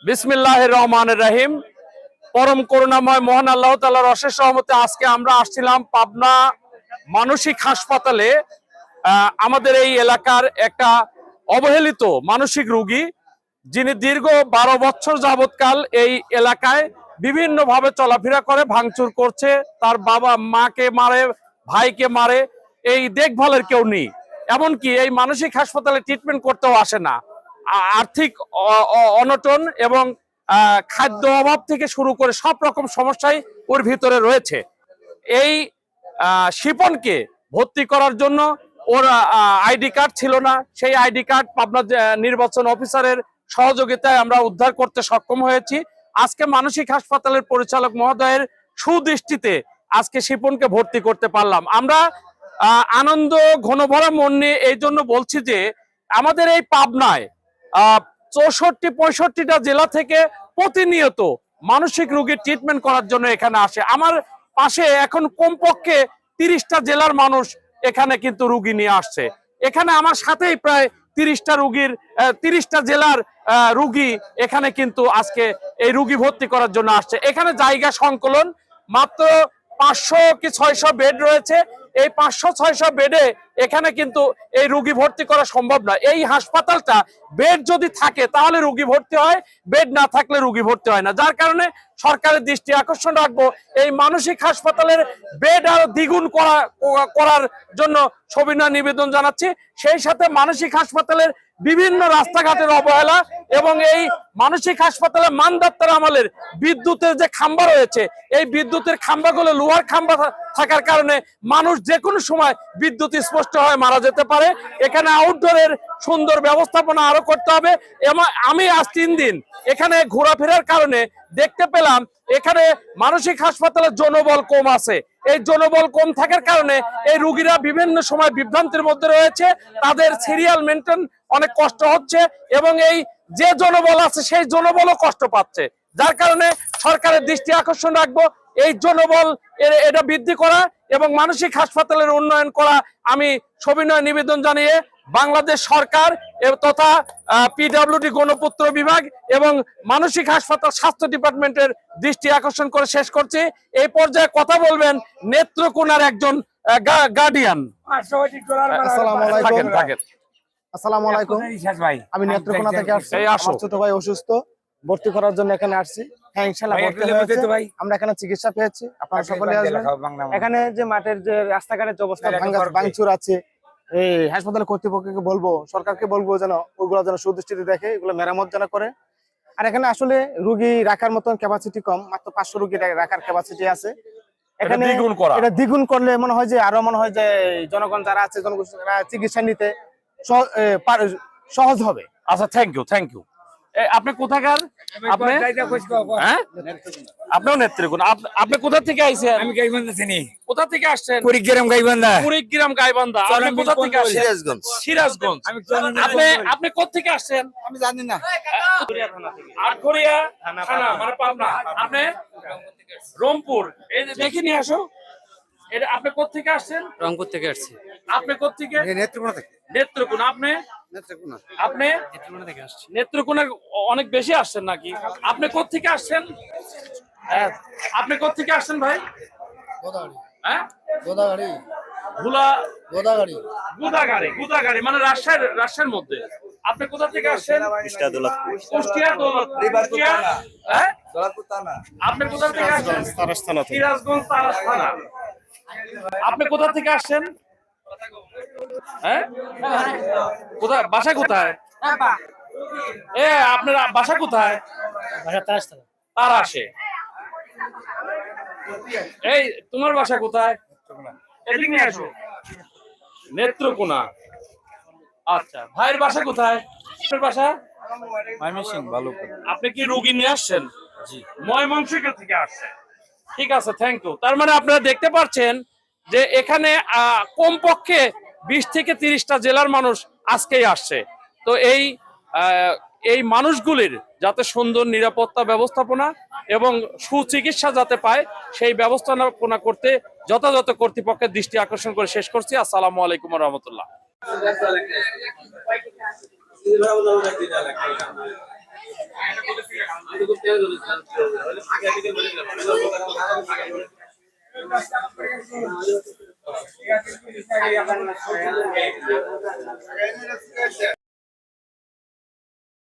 বিসমিল্লাহির রহমানির রহিম। পরম করুণাময় মহান আল্লাহ তাআলার অশেষ রহমতে আজকে আমরা আসছিলাম পাবনা মানসিক হাসপাতালে। আমাদের এই এলাকার একটা অবহেলিত মানসিক রোগী, যিনি দীর্ঘ 12 বছর যাবৎকাল এই এলাকায় বিভিন্নভাবে চলাফেরা করে, ভাঙচুর করছে, তার বাবা মাকে মারে, ভাইকে মারে, এই দেখভালের কেউ নেই। এমনকি এই মানসিক হাসপাতালে ট্রিটমেন্ট করতেও আসে না। আর্থিক অনটন এবং খাদ্য অভাব থেকে শুরু করে সব রকম সমস্যাই ওর ভিতরে রয়েছে। এই শিপনকে ভর্তি করার জন্য ওর আইডি কার্ড ছিল না, সেই আইডি কার্ড পাবনা নির্বাচন অফিসারের সহযোগিতায় আমরা উদ্ধার করতে সক্ষম হয়েছি। আজকে মানসিক হাসপাতালের পরিচালক মহোদয়ের সুদৃষ্টিতে আজকে শিপনকে ভর্তি করতে পারলাম। আমরা আনন্দ ঘনভরা মন নিয়ে এই জন্য বলছি যে আমাদের এই পাবনায় 64-65টা জেলা থেকে প্রতিনিয়ত মানসিক রোগীর ট্রিটমেন্ট করার জন্য এখানে আসে। আমার পাশে এখন কমপক্ষে 30টা জেলার মানুষ এখানে কিন্তু রোগী নিয়ে আসছে। এখানে আমার সাথেই প্রায় 30টা জেলার রোগী এখানে কিন্তু আজকে এই রোগী ভর্তি করার জন্য আসছে। এখানে জায়গা সংকলন মাত্র 500 কি 600 বেড রয়েছে। এই 500-600 বেডে এখানে কিন্তু এই রোগী ভর্তি করা সম্ভব না। এই হাসপাতালটা বেড যদি থাকে তাহলে রোগী ভর্তি হয়, বেড না থাকলে রোগী ভর্তি হয় না। যার কারণে সরকারের দৃষ্টি আকর্ষণ রাখবো, এই মানসিক হাসপাতালের বেড আরো দ্বিগুণ করার জন্য সবিনয় নিবেদন জানাচ্ছি। সেই সাথে মানসিক হাসপাতালের বিভিন্ন রাস্তাঘাটের অবহেলা এবং এই মানসিক হাসপাতালে মানদত্তার আমলের বিদ্যুতের যে খাম্বা রয়েছে, এই বিদ্যুতের খাম্বাগুলো লোহার খাম্বা থাকার কারণে মানুষ যে কোনো সময় বিদ্যুৎ স্পষ্ট হয়ে মারা যেতে পারে। এখানে আউটডোরের সুন্দর ব্যবস্থাপনা আরো করতে হবে। এবং আমি আজ 3 দিন এখানে ঘোরাফেরার কারণে দেখতে পেলাম এখানে মানসিক হাসপাতালে জনবল কম আছে। এই জনবল কম থাকার কারণে এই রোগীরা বিভিন্ন সময় বিভ্রান্তির মধ্যে রয়েছে, তাদের সিরিয়াল মেনটেন অনেক কষ্ট হচ্ছে এবং এই যে জনবল আছে সেই জনবলও কষ্ট পাচ্ছে। যার কারণে সরকারের দৃষ্টি আকর্ষণ রাখবো, এই জনবল এটা বৃদ্ধি করা এবং মানসিক হাসপাতালের উন্নয়ন করা। আমি সবিনয় নিবেদন জানিয়ে বাংলাদেশ সরকার তথা পিডব্লিউডি গণপূর্ত বিভাগ এবং মানসিক হাসপাতাল স্বাস্থ্য ডিপার্টমেন্টের দৃষ্টি আকর্ষণ করে শেষ করছি। এই পর্যায়ে কথা বলবেন নেত্রকোনার একজন গার্ডিয়ান। আসসালামু আলাইকুম। আমি নেত্রকোনা থেকে আসছি। আমার ছোট ভাই অসুস্থ, ভর্তি করার জন্য এখানে আসছি। হ্যাঁ, ইনশাআল্লাহ ভর্তি হয়েছে। আমরা এখানে চিকিৎসা পেয়েছি। আপনারা সকলে আসবেন। এখানে যে মাঠের যে রাস্তাঘাটের যে অবস্থা ভাঙচুর আছে, এই হাসপাতাল কর্তৃপক্ষকে বলবো, সরকারকে বলবো যেন ওইগুলো যেন সুদৃষ্টিতে দেখে, এগুলো মেরামত যেন করে। আর এখানে আসলে রোগী রাখার মতন ক্যাপাসিটি কম, মাত্র 500 রোগী রাখার ক্যাপাসিটি আছে। এখানে এটা দ্বিগুণ করলে মনে হয় যে আরো মনে হয় যে জনগণ যারা আছে চিকিৎসা নিতে সহজ হবে। আচ্ছা, থ্যাংক ইউ। আপনি কোথাকার? আপনি আপনিও নেত্রকোনা। আপনি কোথা থেকে আইছেন? আমি গাইবান্ধা চিনি। কোথা থেকে আসছেন? কুড়িগ্রাম গাইবান্ধা। কুড়িগ্রাম গাইবান্ধা। আপনি কোথা থেকে আসছেন? সিরাজগঞ্জ। আপনি কোথা থেকে আসছেন? আমি জানি না। আটঘরিয়া থানা মানে পাবনা। আপনি রংপুর। এই যে দেখে নিয়ে আসো। এটা আপনি কোথা থেকে আসছেন? রংপুর থেকে আসছি। আপনি কোথা থেকে? নেত্রকোনা থেকে। নেত্রকোনা। আপনি? নেত্রকোনা। আপনি? নেত্রকোনা থেকে আসছি। নেত্রকোনা অনেক বেশি আসছেন নাকি? আপনি কোথা থেকে আসছেন? আপনি কোথা থেকে আসছেন ভাই? গোদাগাড়ি। হ্যাঁ, গোদাগাড়ি। গোদাগাড়ি মানে রাজশাহীর মধ্যে। আপনি কোথা থেকে আসছেন? কুষ্টিয়া দৌলতপুর। হ্যাঁ, আপনি কোথা থেকে আসছেন? সিরাজগঞ্জ তারাস থানা। আপনি কোথা থেকে আসছেন? হ্যাঁ, কোথায় বাসা? কোথায় আপনার বাসা? কোথায়? তারাসে। এই তোমার বাসা কোথায়? এদিকে আসো। নেত্রকোনা। আচ্ছা, ভাইয়ের বাসা কোথায়? আপনার বাসা? আপনি কি রোগী নিয়ে আসছেন? জি, ময়মনসিংহ থেকে আসছেন। ঠিক আছে, থ্যাংক ইউ। তার মানে আপনারা দেখতে পাচ্ছেন যে এখানে কমপক্ষে 20 থেকে 30টা জেলার মানুষ আজকেই আসছে। তো এই মানুষগুলির যাতে সুন্দর নিরাপত্তা ব্যবস্থাপনা এবং সুচিকিৎসা যাতে পায় সেই ব্যবস্থাপনা করতে যথাযথ কর্তৃপক্ষের দৃষ্টি আকর্ষণ করে শেষ করছি। আসসালামু আলাইকুম ওয়া রাহমাতুল্লাহ।